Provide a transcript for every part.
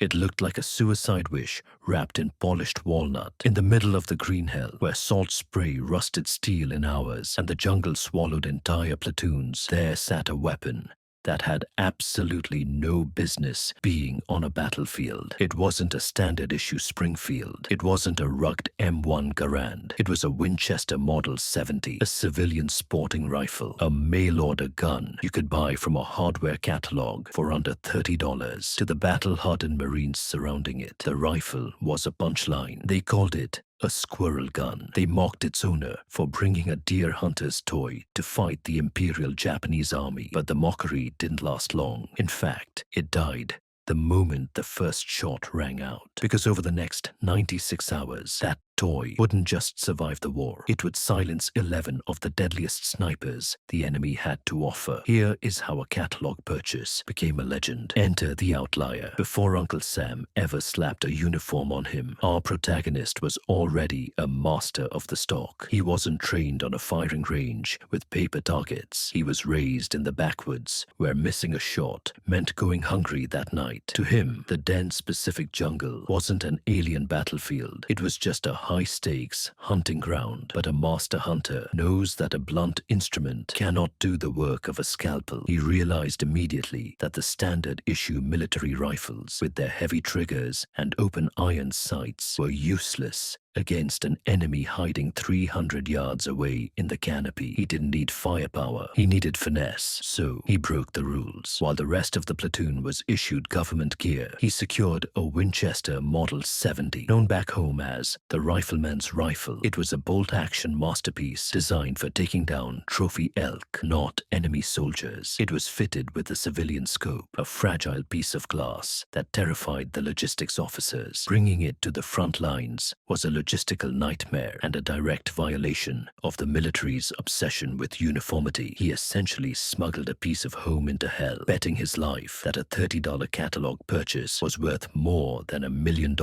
It looked like a suicide wish wrapped in polished walnut. In the middle of the green hell, where salt spray rusted steel in hours and the jungle swallowed entire platoons, there sat a weapon that had absolutely no business being on a battlefield. It wasn't a standard issue Springfield. It wasn't a rugged M1 Garand. It was a Winchester Model 70, a civilian sporting rifle, a mail-order gun you could buy from a hardware catalog for under $30. To the battle-hardened Marines surrounding it, the rifle was a punchline. They called it a squirrel gun. They mocked its owner for bringing a deer hunter's toy to fight the Imperial Japanese Army, but the mockery didn't last long. In fact, it died the moment the first shot rang out. Because over the next 96 hours, that toy wouldn't just survive the war. It would silence 11 of the deadliest snipers the enemy had to offer. Here is how a catalog purchase became a legend. Enter the outlier. Before Uncle Sam ever slapped a uniform on him, our protagonist was already a master of the stock. He wasn't trained on a firing range with paper targets. He was raised in the backwoods, where missing a shot meant going hungry that night. To him, the dense Pacific jungle wasn't an alien battlefield. It was just a high-stakes hunting ground. But a master hunter knows that a blunt instrument cannot do the work of a scalpel. He realized immediately that the standard-issue military rifles, with their heavy triggers and open iron sights, were useless against an enemy hiding 300 yards away in the canopy. He didn't need firepower. He needed finesse. So he broke the rules. While the rest of the platoon was issued government gear, he secured a Winchester Model 70, known back home as the rifleman's rifle. It was a bolt-action masterpiece designed for taking down trophy elk, not enemy soldiers. It was fitted with a civilian scope, a fragile piece of glass that terrified the logistics officers. Bringing it to the front lines was a logistical nightmare and a direct violation of the military's obsession with uniformity. He essentially smuggled a piece of home into hell, betting his life that a $30 catalog purchase was worth more than $1 million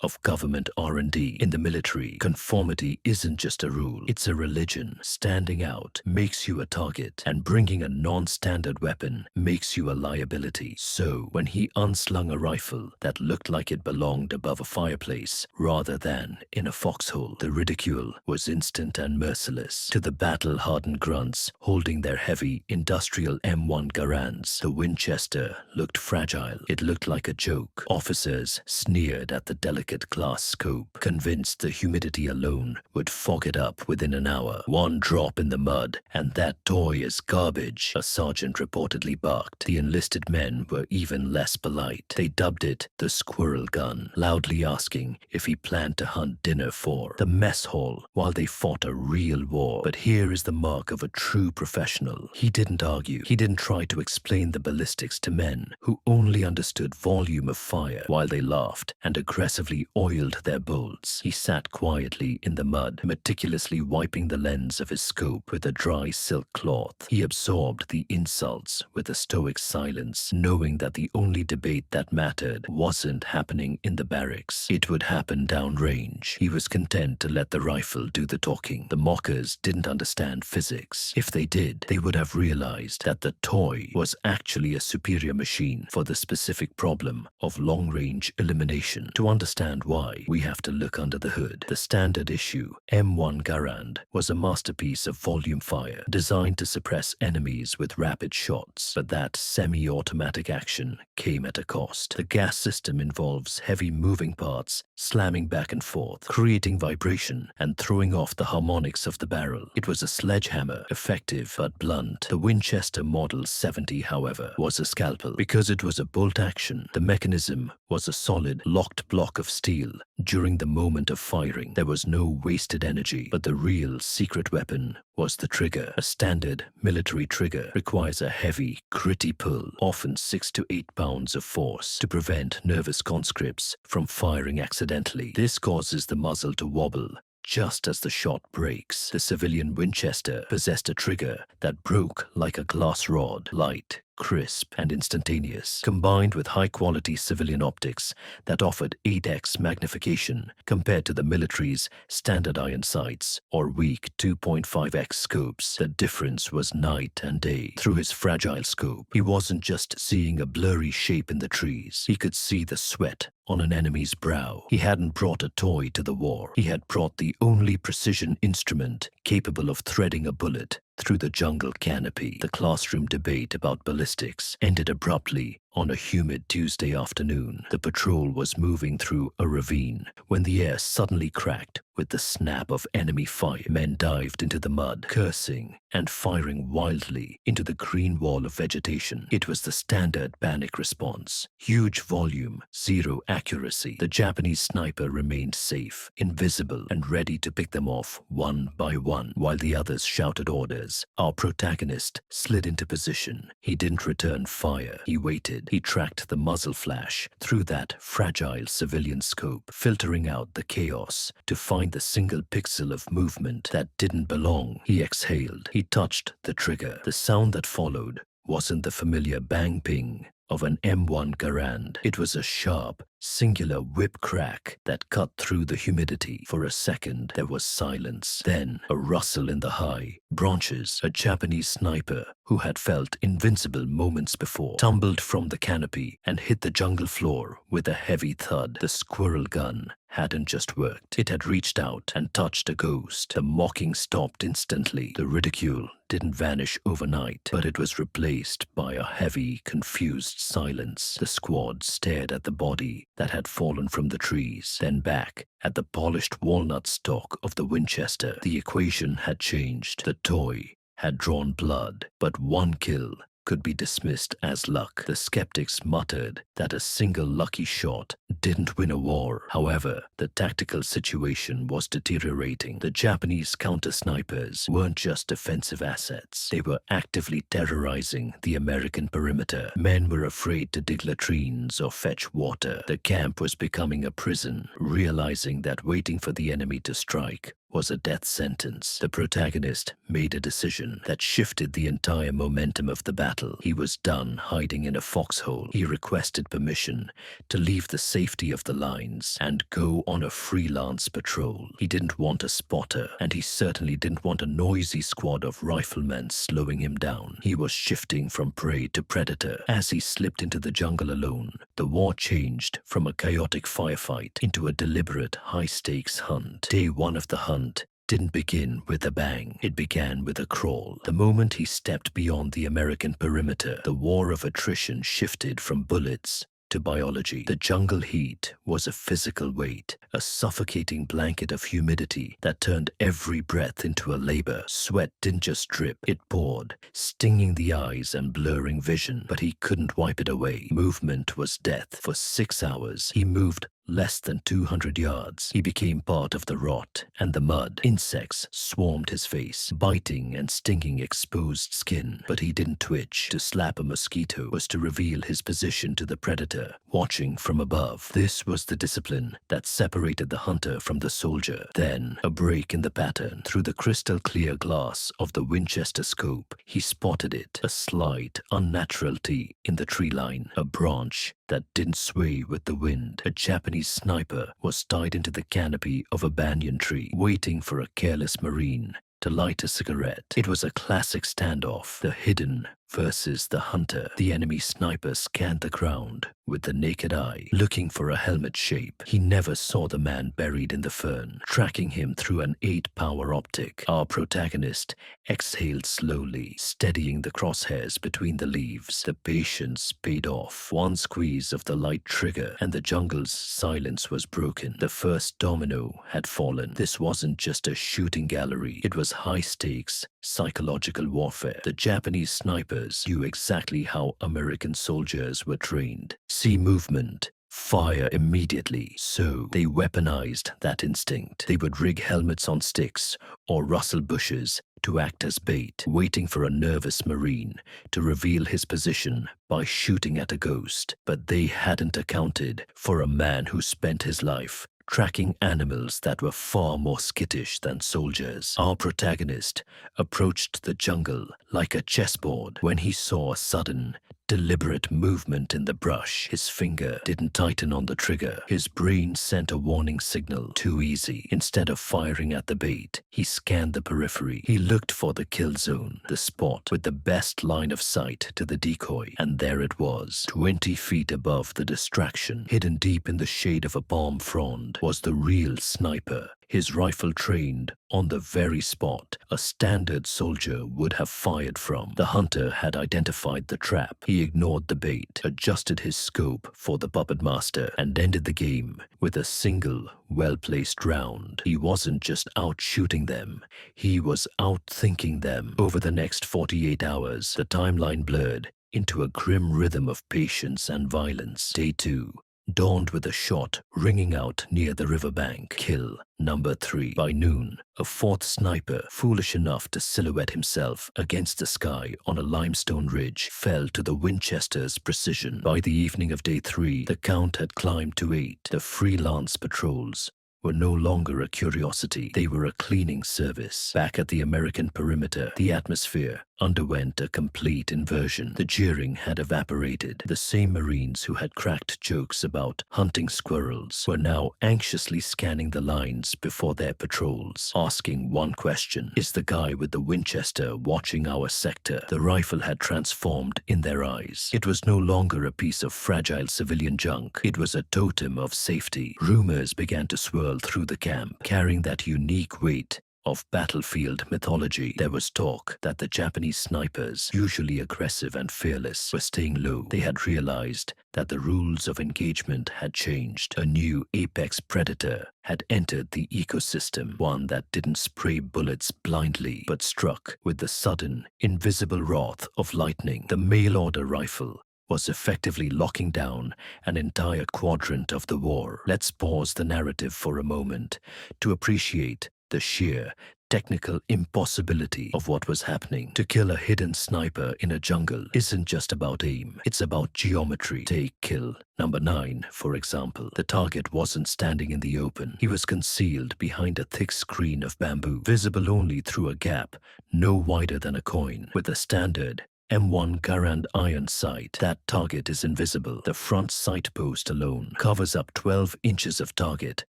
of government R&D. In the military, conformity isn't just a rule, it's a religion. Standing out makes you a target, and bringing a non-standard weapon makes you a liability. So, when he unslung a rifle that looked like it belonged above a fireplace rather than in a foxhole, the ridicule was instant and merciless. To the battle-hardened grunts holding their heavy industrial M1 Garands, the Winchester looked fragile. It looked like a joke. Officers sneered at the delicate glass scope, convinced the humidity alone would fog it up within an hour. One drop in the mud, and that toy is garbage, a sergeant reportedly barked. The enlisted men were even less polite. They dubbed it the squirrel gun, loudly asking if he planned to hunt dinner for the mess hall while they fought a real war. But here is the mark of a true professional. He didn't argue. He didn't try to explain the ballistics to men who only understood volume of fire while they laughed and aggressively oiled their bolts. He sat quietly in the mud, meticulously wiping the lens of his scope with a dry silk cloth. He absorbed the insults with a stoic silence, knowing that the only debate that mattered wasn't happening in the barracks. It would happen downrange. He was content to let the rifle do the talking. The mockers didn't understand physics. If they did, they would have realized that the toy was actually a superior machine for the specific problem of long-range elimination. To understand why, we have to look under the hood. The standard issue M1 Garand was a masterpiece of volume fire, designed to suppress enemies with rapid shots. But that semi-automatic action came at a cost. The gas system involves heavy moving parts slamming back and forth, creating vibration and throwing off the harmonics of the barrel. It was a sledgehammer, effective but blunt. The Winchester Model 70, however, was a scalpel. Because it was a bolt action, the mechanism was a solid, locked block of steel. During the moment of firing, there was no wasted energy, but the real secret weapon was the trigger. A standard military trigger requires a heavy, gritty pull, often 6 to 8 pounds of force, to prevent nervous conscripts from firing accidentally. This causes the muzzle to wobble just as the shot breaks. The civilian Winchester possessed a trigger that broke like a glass rod, light, crisp and instantaneous, combined with high-quality civilian optics that offered 8x magnification compared to the military's standard iron sights or weak 2.5x scopes. The difference was night and day. Through his fragile scope, he wasn't just seeing a blurry shape in the trees. He could see the sweat on an enemy's brow. He hadn't brought a toy to the war. He had brought the only precision instrument capable of threading a bullet through the jungle canopy. The classroom debate about ballistics ended abruptly on a humid Tuesday afternoon. The patrol was moving through a ravine when the air suddenly cracked with the snap of enemy fire. Men dived into the mud, cursing and firing wildly into the green wall of vegetation. It was the standard panic response. Huge volume, zero accuracy. The Japanese sniper remained safe, invisible, and ready to pick them off one by one, while the others shouted orders. Our protagonist slid into position. He didn't return fire. He waited. He tracked the muzzle flash through that fragile civilian scope, filtering out the chaos to find the single pixel of movement that didn't belong. He exhaled. He touched the trigger. The sound that followed wasn't the familiar bang-ping of an M1 Garand. It was a sharp, singular whip crack that cut through the humidity. For a second, there was silence. Then, a rustle in the high branches. A Japanese sniper, who had felt invincible moments before, tumbled from the canopy and hit the jungle floor with a heavy thud. The squirrel gun hadn't just worked. It had reached out and touched a ghost. The mocking stopped instantly. The ridicule didn't vanish overnight, but it was replaced by a heavy, confused silence. The squad stared at the body that had fallen from the trees, then back at the polished walnut stock of the Winchester. The equation had changed. The toy had drawn blood, but one kill could be dismissed as luck. The skeptics muttered that a single lucky shot didn't win a war. However, the tactical situation was deteriorating. The Japanese counter-snipers weren't just defensive assets. They were actively terrorizing the American perimeter. Men were afraid to dig latrines or fetch water. The camp was becoming a prison, realizing that waiting for the enemy to strike was a death sentence. The protagonist made a decision that shifted the entire momentum of the battle. He was done hiding in a foxhole. He requested permission to leave the safety of the lines and go on a freelance patrol. He didn't want a spotter, and he certainly didn't want a noisy squad of riflemen slowing him down. He was shifting from prey to predator. As he slipped into the jungle alone, the war changed from a chaotic firefight into a deliberate, high-stakes hunt. Day one of the hunt didn't begin with a bang. It began with a crawl. The moment he stepped beyond the American perimeter, the war of attrition shifted from bullets to biology. The jungle heat was a physical weight, a suffocating blanket of humidity that turned every breath into a labor. Sweat didn't just drip, it poured, stinging the eyes and blurring vision, but he couldn't wipe it away. Movement was death. For 6 hours, he moved less than 200 yards. He became part of the rot and the mud. Insects swarmed his face, biting and stinging exposed skin, but he didn't twitch. To slap a mosquito was to reveal his position to the predator, watching from above. This was the discipline that separated the hunter from the soldier. Then, a break in the pattern. Through the crystal clear glass of the Winchester scope, he spotted it, a slight unnaturality in the tree line, a branch that didn't sway with the wind. A Japanese sniper was tied into the canopy of a banyan tree, waiting for a careless marine to light a cigarette. It was a classic standoff, the hidden versus the hunter. The enemy sniper scanned the ground with the naked eye, looking for a helmet shape. He never saw the man buried in the fern, tracking him through an 8-power optic. Our protagonist exhaled slowly, steadying the crosshairs between the leaves. The patience paid off. One squeeze of the light trigger, and the jungle's silence was broken. The first domino had fallen. This wasn't just a shooting gallery. It was high-stakes, psychological warfare. The Japanese snipers knew exactly how American soldiers were trained. See movement, fire immediately. So they weaponized that instinct. They would rig helmets on sticks or rustle bushes to act as bait, waiting for a nervous marine to reveal his position by shooting at a ghost. But they hadn't accounted for a man who spent his life tracking animals that were far more skittish than soldiers. Our protagonist approached the jungle like a chessboard when he saw a sudden, deliberate movement in the brush. His finger didn't tighten on the trigger. His brain sent a warning signal. Too easy. Instead of firing at the bait, he scanned the periphery. He looked for the kill zone, the spot with the best line of sight to the decoy. And there it was. 20 feet above the distraction, hidden deep in the shade of a palm frond, was the real sniper. His rifle trained on the very spot a standard soldier would have fired from. The hunter had identified the trap. He ignored the bait, adjusted his scope for the puppet master, and ended the game with a single, well-placed round. He wasn't just out shooting them, he was out thinking them. Over the next 48 hours, the timeline blurred into a grim rhythm of patience and violence. Day 2 dawned with a shot ringing out near the riverbank. Kill number 3. By noon, a fourth sniper, foolish enough to silhouette himself against the sky on a limestone ridge, fell to the Winchester's precision. By the evening of day 3, the count had climbed to 8. The freelance patrols were no longer a curiosity. They were a cleaning service. Back at the American perimeter, the atmosphere underwent a complete inversion. The jeering had evaporated. The same Marines who had cracked jokes about hunting squirrels were now anxiously scanning the lines before their patrols, asking one question: is the guy with the Winchester watching our sector? The rifle had transformed in their eyes. It was no longer a piece of fragile civilian junk. It was a totem of safety. Rumors began to swirl through the camp, carrying that unique weight of battlefield mythology. There was talk that the Japanese snipers, usually aggressive and fearless, were staying low. They had realized that the rules of engagement had changed. A new apex predator had entered the ecosystem, one that didn't spray bullets blindly, but struck with the sudden, invisible wrath of lightning. The mail-order rifle was effectively locking down an entire quadrant of the war. Let's pause the narrative for a moment to appreciate the sheer technical impossibility of what was happening. To kill a hidden sniper in a jungle isn't just about aim, it's about geometry. Take kill number 9, for example. The target wasn't standing in the open. He was concealed behind a thick screen of bamboo, visible only through a gap no wider than a coin. With a standard M1 Garand iron sight, that target is invisible. The front sight post alone covers up 12 inches of target.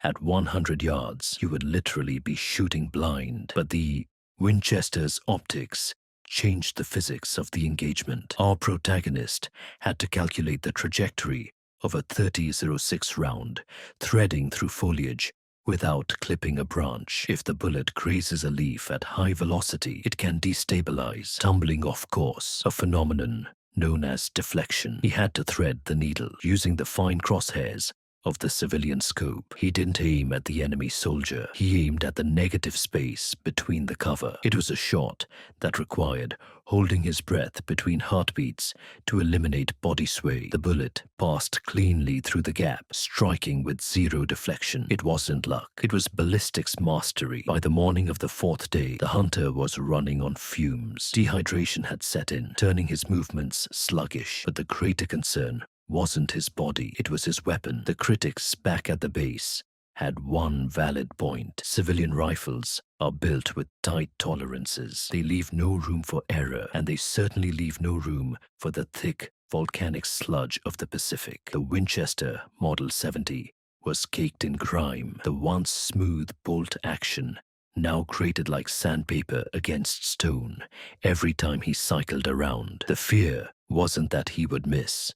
At 100 yards, you would literally be shooting blind. But the Winchester's optics changed the physics of the engagement. Our protagonist had to calculate the trajectory of a .30-06 round, threading through foliage without clipping a branch. If the bullet grazes a leaf at high velocity, it can destabilize, tumbling off course, a phenomenon known as deflection. He had to thread the needle using the fine crosshairs of the civilian scope. He didn't aim at the enemy soldier. He aimed at the negative space between the cover. It was a shot that required holding his breath between heartbeats to eliminate body sway. The bullet passed cleanly through the gap, striking with zero deflection. It wasn't luck. It was ballistics mastery. By the morning of the 4th day, the hunter was running on fumes. Dehydration had set in, turning his movements sluggish. But the greater concern wasn't his body, it was his weapon. The critics back at the base had one valid point. Civilian rifles are built with tight tolerances. They leave no room for error, and they certainly leave no room for the thick, volcanic sludge of the Pacific. The Winchester Model 70 was caked in grime. The once smooth bolt action now grated like sandpaper against stone every time he cycled around. The fear wasn't that he would miss.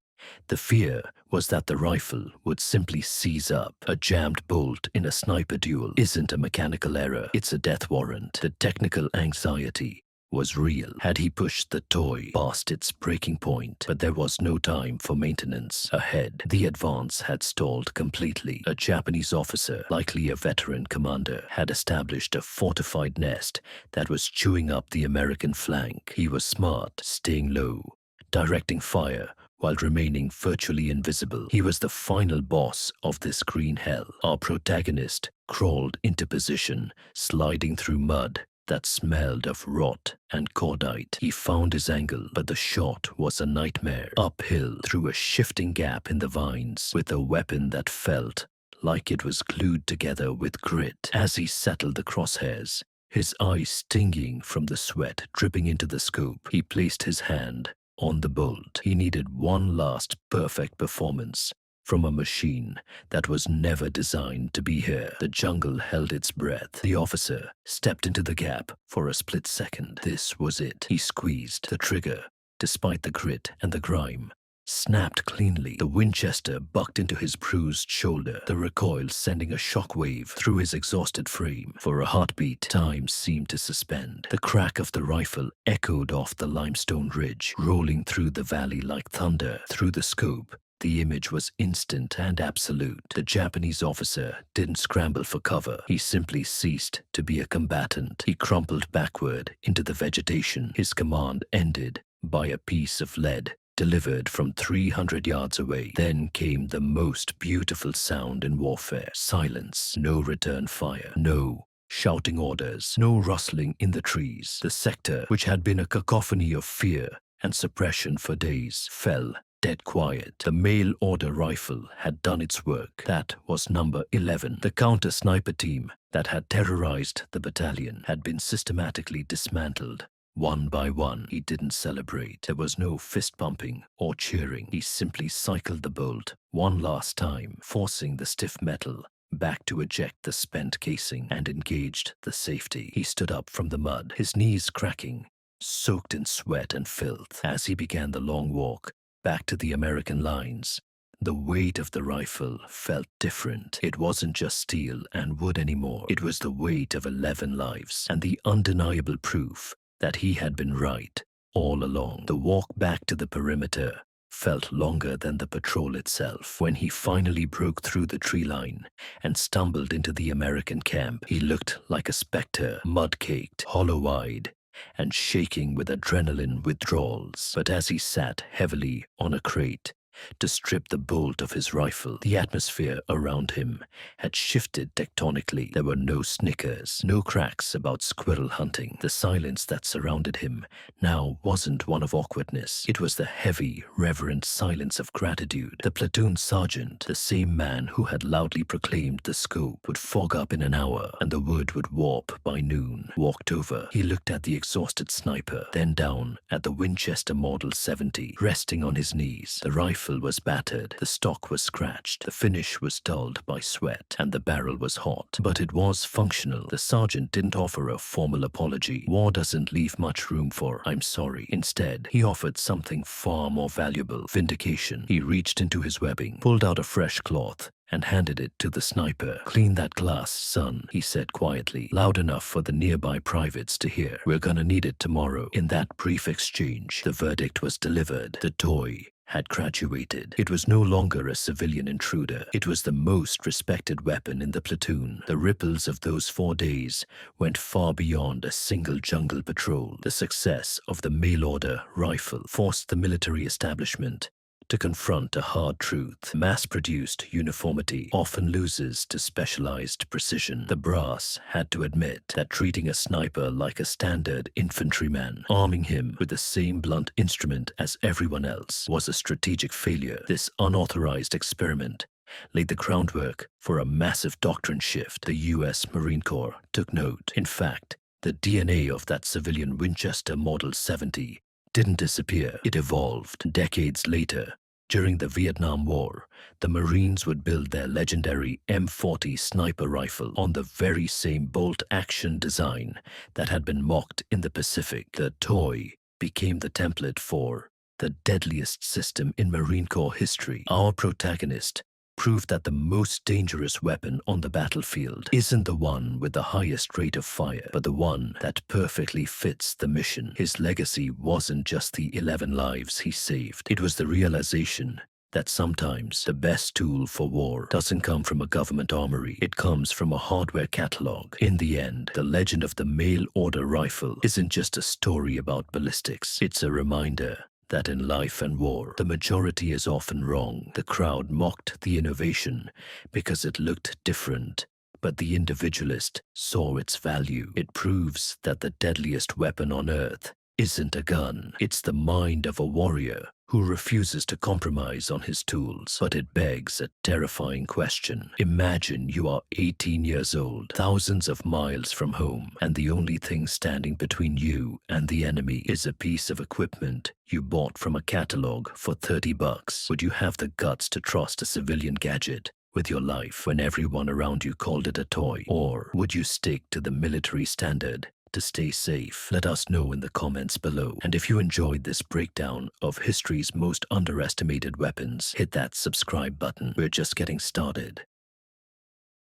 The fear was that the rifle would simply seize up. A jammed bolt in a sniper duel isn't a mechanical error, it's a death warrant. The technical anxiety was real. Had he pushed the toy past its breaking point? But there was no time for maintenance. Ahead, the advance had stalled completely. A Japanese officer, likely a veteran commander, had established a fortified nest that was chewing up the American flank. He was smart, staying low, directing fire while remaining virtually invisible. He was the final boss of this green hell. Our protagonist crawled into position, sliding through mud that smelled of rot and cordite. He found his angle, but the shot was a nightmare. Uphill through a shifting gap in the vines, with a weapon that felt like it was glued together with grit. As he settled the crosshairs, his eyes stinging from the sweat dripping into the scope, he placed his hand on the bolt. He needed one last perfect performance from a machine that was never designed to be here. The jungle held its breath. The officer stepped into the gap for a split second. This was it. He squeezed the trigger, despite the grit and the grime. Snapped cleanly. The Winchester bucked into his bruised shoulder, the recoil sending a shockwave through his exhausted frame. For a heartbeat, time seemed to suspend. The crack of the rifle echoed off the limestone ridge, rolling through the valley like thunder. Through the scope, the image was instant and absolute. The Japanese officer didn't scramble for cover. He simply ceased to be a combatant. He crumpled backward into the vegetation. His command ended by a piece of lead delivered from 300 yards away. Then came the most beautiful sound in warfare. Silence. No return fire. No shouting orders. No rustling in the trees. The sector, which had been a cacophony of fear and suppression for days, fell dead quiet. The mail order rifle had done its work. That was number 11. The counter-sniper team that had terrorized the battalion had been systematically dismantled. One by one. He didn't celebrate. There was no fist-pumping or cheering. He simply cycled the bolt one last time, forcing the stiff metal back to eject the spent casing, and engaged the safety. He stood up from the mud, his knees cracking, soaked in sweat and filth. As he began the long walk back to the American lines, the weight of the rifle felt different. It wasn't just steel and wood anymore. It was the weight of 11 lives, and the undeniable proof that he had been right all along. The walk back to the perimeter felt longer than the patrol itself. When he finally broke through the tree line and stumbled into the American camp, he looked like a specter, mud-caked, hollow-eyed, and shaking with adrenaline withdrawals. But as he sat heavily on a crate to strip the bolt of his rifle, the atmosphere around him had shifted tectonically. There were no snickers, no cracks about squirrel hunting. The silence that surrounded him now wasn't one of awkwardness. It was the heavy, reverent silence of gratitude. The platoon sergeant, the same man who had loudly proclaimed the scope would fog up in an hour and the wood would warp by noon, walked over. He looked at the exhausted sniper, then down at the Winchester Model 70, resting on his knees. The rifle was battered, the stock was scratched, the finish was dulled by sweat, and the barrel was hot. But it was functional. The sergeant didn't offer a formal apology. War doesn't leave much room for "I'm sorry." Instead, he offered something far more valuable: vindication. He reached into his webbing, pulled out a fresh cloth, and handed it to the sniper. "Clean that glass, son," he said quietly, loud enough for the nearby privates to hear. "We're gonna need it tomorrow." In that brief exchange, the verdict was delivered. The toy had graduated. It was no longer a civilian intruder. It was the most respected weapon in the platoon. The ripples of those 4 days went far beyond a single jungle patrol. The success of the mail-order rifle forced the military establishment to confront a hard truth. Mass-produced uniformity often loses to specialized precision. The brass had to admit that treating a sniper like a standard infantryman, arming him with the same blunt instrument as everyone else, was a strategic failure. This unauthorized experiment laid the groundwork for a massive doctrine shift. The U.S. Marine Corps took note. In fact, the DNA of that civilian Winchester Model 70 didn't disappear. It evolved. Decades later, during the Vietnam War, the Marines would build their legendary M40 sniper rifle on the very same bolt-action design that had been mocked in the Pacific. The toy became the template for the deadliest system in Marine Corps history. Our protagonist proved that the most dangerous weapon on the battlefield isn't the one with the highest rate of fire, but the one that perfectly fits the mission. His legacy wasn't just the 11 lives he saved. It was the realization that sometimes the best tool for war doesn't come from a government armory. It comes from a hardware catalog. In the end, the legend of the mail-order rifle isn't just a story about ballistics. It's a reminder that in life and war, the majority is often wrong. The crowd mocked the innovation because it looked different, but the individualist saw its value. It proves that the deadliest weapon on earth isn't a gun. It's the mind of a warrior who refuses to compromise on his tools. But it begs a terrifying question. Imagine you are 18 years old, thousands of miles from home, and the only thing standing between you and the enemy is a piece of equipment you bought from a catalog for $30. Would you have the guts to trust a civilian gadget with your life when everyone around you called it a toy? Or would you stick to the military standard to stay safe? Let us know in the comments below. And if you enjoyed this breakdown of history's most underestimated weapons, hit that subscribe button. We're just getting started.